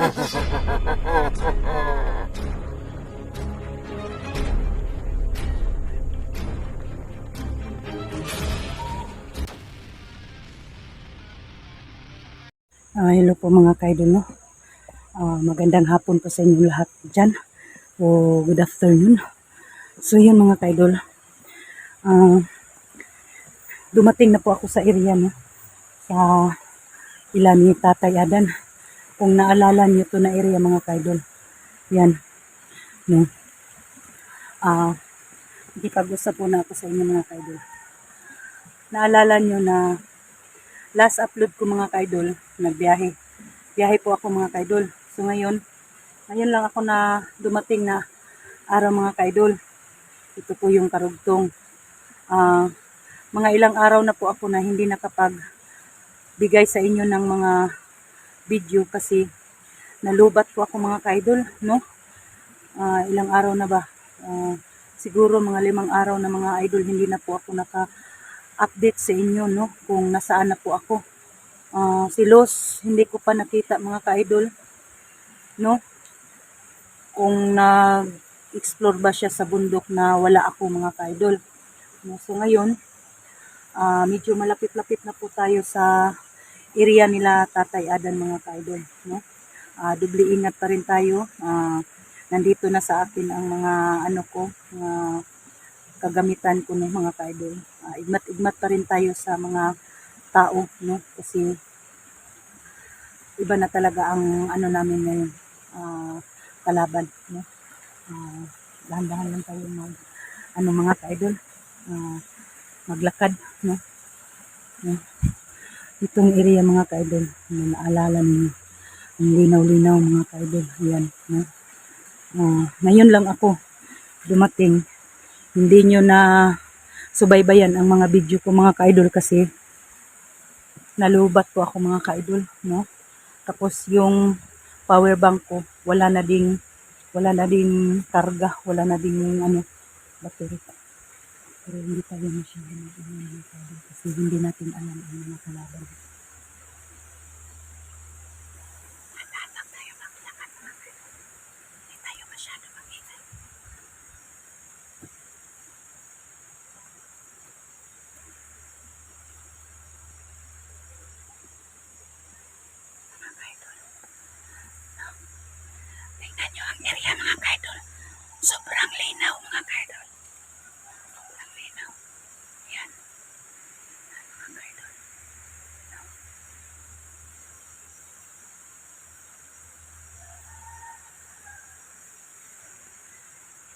Hello po mga kaidol, no? Magandang hapon po sa inyo lahat dyan. O good afternoon. So yun mga kaidol. Dumating na po ako sa area, no? Sa ilan ni Tatay Adan. Kung naalala niyo to na area mga kaidol. Yan. No? Hindi pag-usap po na ako sa inyo mga kaidol. Naalala niyo na last upload ko mga kaidol, nagbiyahe. Biyahe po ako mga kaidol. So ngayon lang ako na dumating na araw mga kaidol. Ito po yung karugtong. Mga ilang araw na po ako na hindi nakapagbigay sa inyo ng mga video kasi nalubat po ako mga kaidol, no? Ilang araw na ba? Siguro mga 5 araw na mga idol hindi na po ako naka-update sa inyo, no? Kung nasaan na po ako. Si Los, hindi ko pa nakita mga ka-idol, no? Kung nag-explore ba siya sa bundok na wala ako mga ka-idol. No? So ngayon, medyo malapit-lapit na po tayo sa area nila Tatay Adan mga ka-idol, no? Doble ingat pa rin tayo. Nandito na sa akin ang mga kagamitan ko ng mga ka-idol. Igmat-igmat pa rin tayo sa mga tao, no? Kasi iba na talaga ang namin ngayon, kalaban, no? Dahan-dahan lang tayo mga ka-idol, maglakad, no? Itong area mga ka-idol, naalala niyo, ang linaw-linaw mga ka-idol, yan, no? Ngayon lang ako dumating, hindi nyo na subaybayan ang mga video ko mga ka-idol kasi nalubat po ako mga ka-idol, no? Tapos yung power bank ko wala na ding karga, wala na ding battery. Pero hindi tayo masyadong mga ka-idol kasi hindi natin alam ang mga kalaban. Tingnan nyo ang area mga kaidol. Sobrang linaw mga kaidol. Sobrang linaw. Yan. Mga kaidol.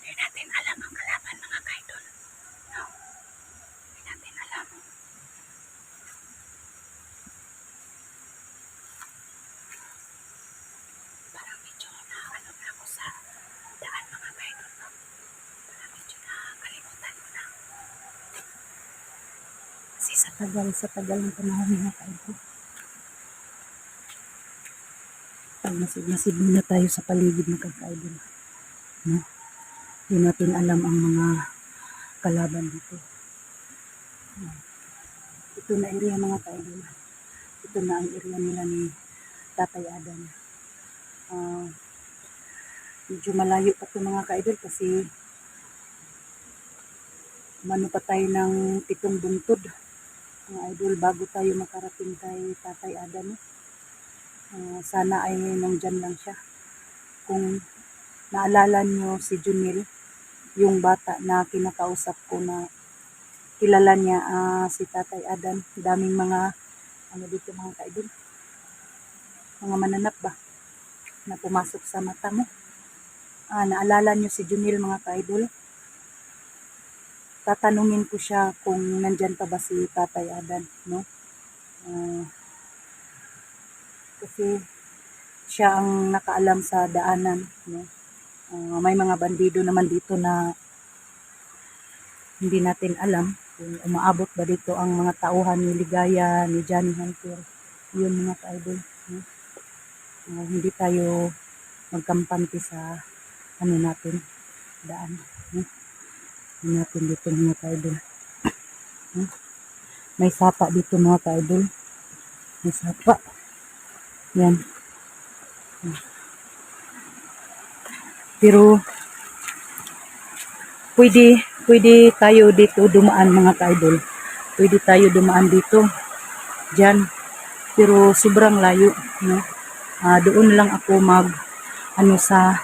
Hindi natin alam ang kalaban mga kaidol. No. Hindi natin alam. Parang medyo na ako sa daan mga kaidol. No? Parang medyo nakakalimutan ko na. Kasi sa tagal ng panahon mga kaidol. Masid muna tayo sa paligid ng kaidol. No? Hindi natin alam ang mga kalaban dito. Ito na area mga kaidol. Ito na ang area nila ni Tatay Adan. Medyo malayo pa ito mga kaidol kasi mano pa tayo ng 7 buntod mga idol bago tayo makarating kay Tatay Adan. Sana ay nandyan lang siya. Kung naalala nyo si Junil, yung bata na kinakausap ko na kilala niya si Tatay Adan, daming mga dito mga kaidol, mga mananap ba na pumasok sa mata mo. Naalala nyo si Junil mga kaidol? Tatanungin ko siya kung nandyan pa ba si Tatay Adan, no? Kasi siya ang nakaalam sa daanan, no? May mga bandido naman dito na hindi natin alam kung umaabot ba dito ang mga tauhan ni Ligaya, ni Johnny Hunter. Yun mga kaidol, no? Hindi tayo magkampante sa natin, daan, no? Hindi natin dito mga kaidol. May sapa dito mga kaidol. May sapa. Yan. Pero pwede tayo dito dumaan mga ka-idol. Pwede tayo dumaan dito. Diyan. Pero sobrang layo, no? Doon lang ako sa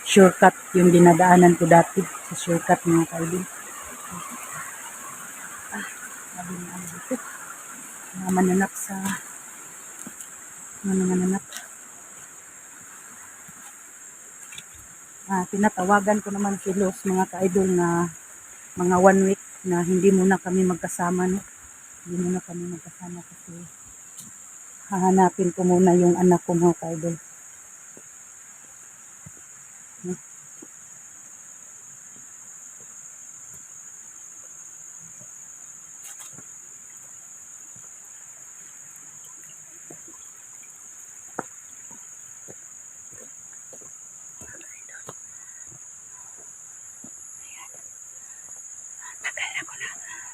shortcut yung dinadaanan ko dati. Sa shortcut mga ka-idol. Sabi na ano dito. Mga mananap sa mga mananap. Tinatawagan ko naman si Los mga ka-idol na mga 1 week na hindi muna kami magkasama, no? Hindi muna kami magkasama kasi hahanapin ko muna yung anak ko mga ka-idol. No?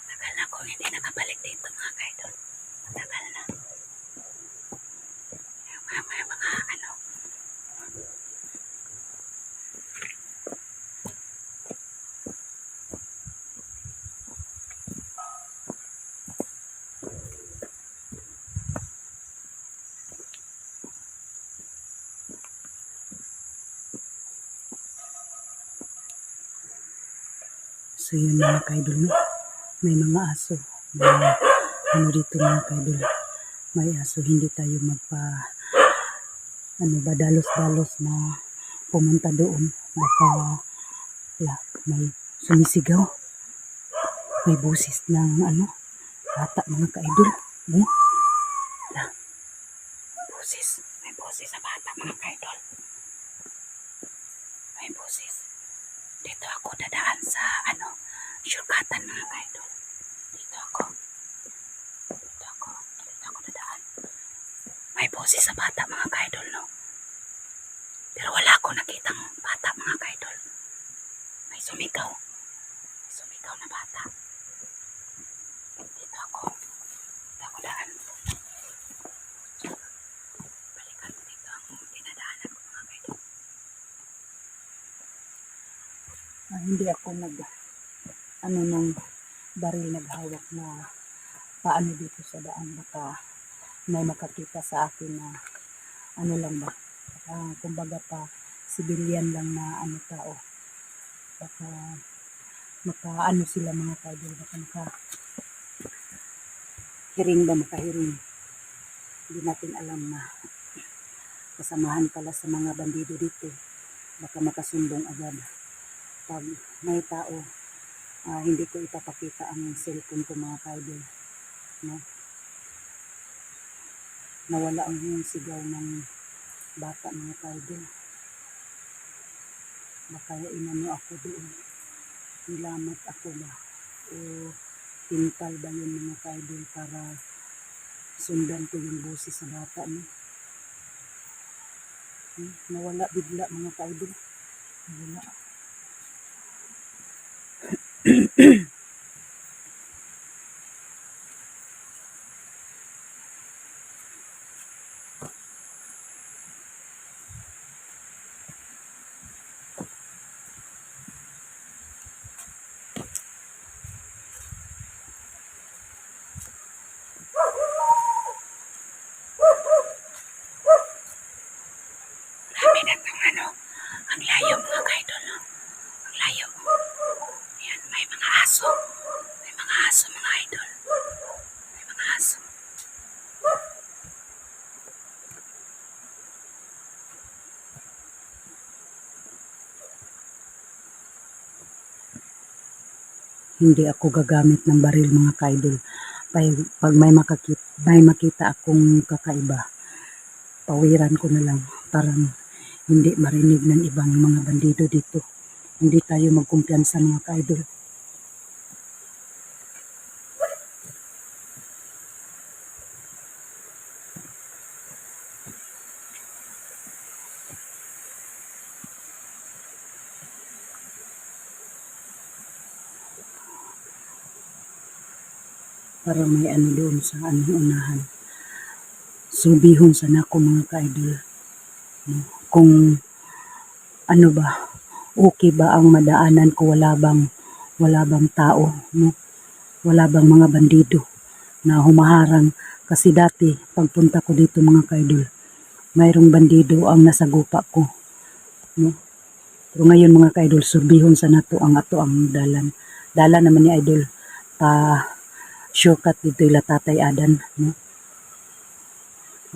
Tagal na ko hindi nakabalik dito mga ka-idol. Tagal na. May mga ano. So yun mga ka-idol, no? May mga aso. May ano dito mga ka-idol. May aso. Hindi tayo dalos-dalos na pumunta doon. Baka may sumisigaw. May busis ng bata mga ka-idol. Busis. May busis sa bata mga ka-idol. May busis. Dito ako dadaan sa shortcutan mga ka-idol. Dito ako dadaan. May busis sa bata mga ka-idol, no? Pero wala ako nakitang bata mga ka-idol. May sumigaw. May sumigaw na bata. Dito ako daan. Balikan mo dito ang dinadaanan ko mga ka-idol. Hindi ako ng baril naghawak na paano dito sa daan. Baka may makakita sa akin na lang ba. Kumbaga civilian lang na tao. Baka sila mga ka-idol. Baka makahiring. Hindi natin alam na kasamahan pala sa mga bandido dito. Baka makasumbong agad. Pag may tao, hindi ko ipapakita ang cellphone ko mga ka-idol. No? Nawala ang sigaw ng bata mga ka-idol. Baka inano ako doon. Nilamat ako ba? O tintal ba yun mga ka-idol para sundan ko yung boses sa bata no? Nawala bigla mga ka-idol. Nawala. Grabe na itong ang layo mga ka-idol, no? Ang layo. Ayan, may mga aso. May mga aso mga idol. May mga aso. Hindi ako gagamit ng baril mga ka-idol. Pag may makita akong kakaiba, pawiran ko na lang. Parang hindi marinig ng ibang mga bandido dito. Hindi tayo magkumpiyansa mga ka-idol. Para may doon sa unahan. Subihon sana ako mga ka-idol. Kung ba, Okay ba ang madaanan ko? Wala bang tao, no? Wala bang mga bandido na humaharang? Kasi dati, pagpunta ko dito mga kaidol, mayroong bandido ang nasagupa ko, no? Pero ngayon mga kaidol, surbihon sa nato ang ato ang dalan. Dalan naman ni idol, pa shortcut dito ila Tatay Adan, no?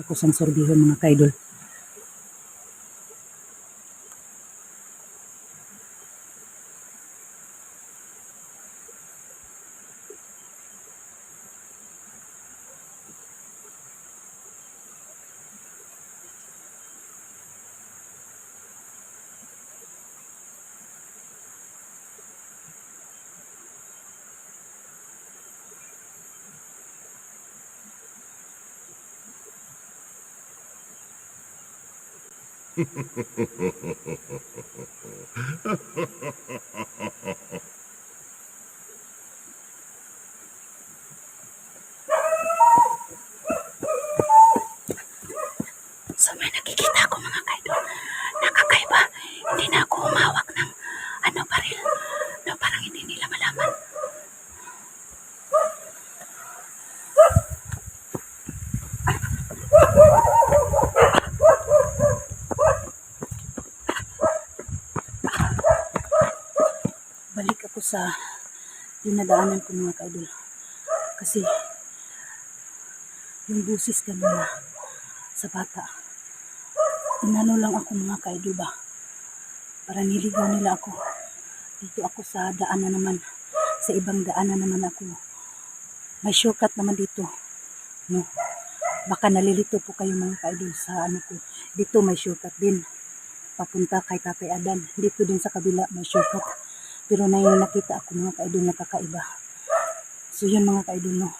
Ako sang surbihon mga kaidol. So may nakikita ako mga kaidol, nakakaiba, hindi na ako humawak ng baril, no, parang hindi nila malaman. Balik ako sa dinadaanan ko mga kaidol, kasi yung busis kanina sa bata, inano lang ako mga kaidol ba, para niligaw nila ako. Dito ako sa daanan naman, sa ibang daanan naman ako, may shortcut naman dito, no? Baka nalilito po kayo mga kaidol sa ko, dito may shortcut din papunta kay Tatay Adan, dito din sa kabila may shortcut, pero na yung nakita ako mga kaidol nakakaiba. So yun mga kaidol, no,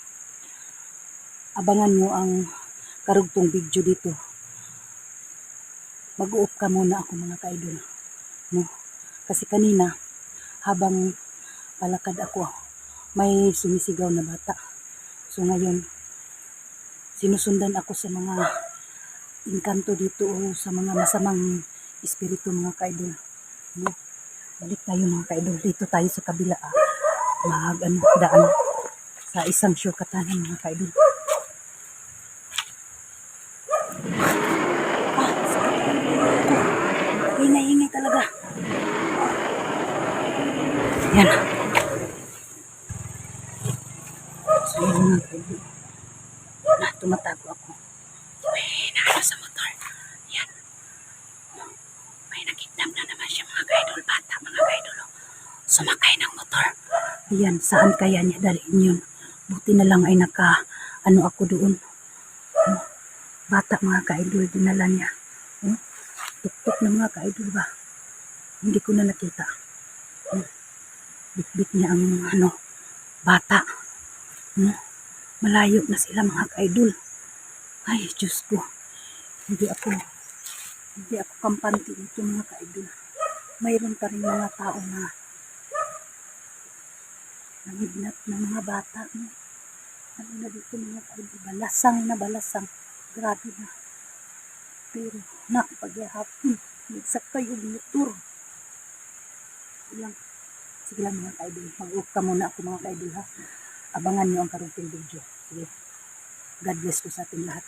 abangan nyo ang karugtong video dito. Mag-uop ka muna ako mga kaidol, no? Kasi kanina habang palakad ako, may sumisigaw na bata. So ngayon sinusundan ako sa mga inkanto dito o sa mga masamang espiritu mga kaidol, no? Balik tayo mga kaidol, dito tayo sa kabila, daan sa isang shortcutan mga kaidol. Hingay talaga. Yan. So yun mga kaidol, tumatago ako. May naano sa motor. Yan. May nakidnap na naman siya mga kaidol, bata mga kaidol. Sumakay ng motor. Yan, saan kaya niya dalhin yun? Buti na lang ay ako doon. Bata mga kaidol, dinala niya. Tuktok na mga kaidol ba? Hindi ko na nakita. Bitbit niya ang bata. Malayo na sila mga kaidol. Ay, Diyos ko. Hindi ako kampante dito mga kaidol. Mayroon pa rin mga tao na nangignat ng mga bata. Ano na dito mga kaidol? Balasang. Grabe na. Pero paghihapon, nagsakay yung motor. Sige lang mga kaidol. Mag-off ka muna ako mga kaidol ha. Abangan nyo ang karugtong video. Sige. God bless ko sa ating lahat.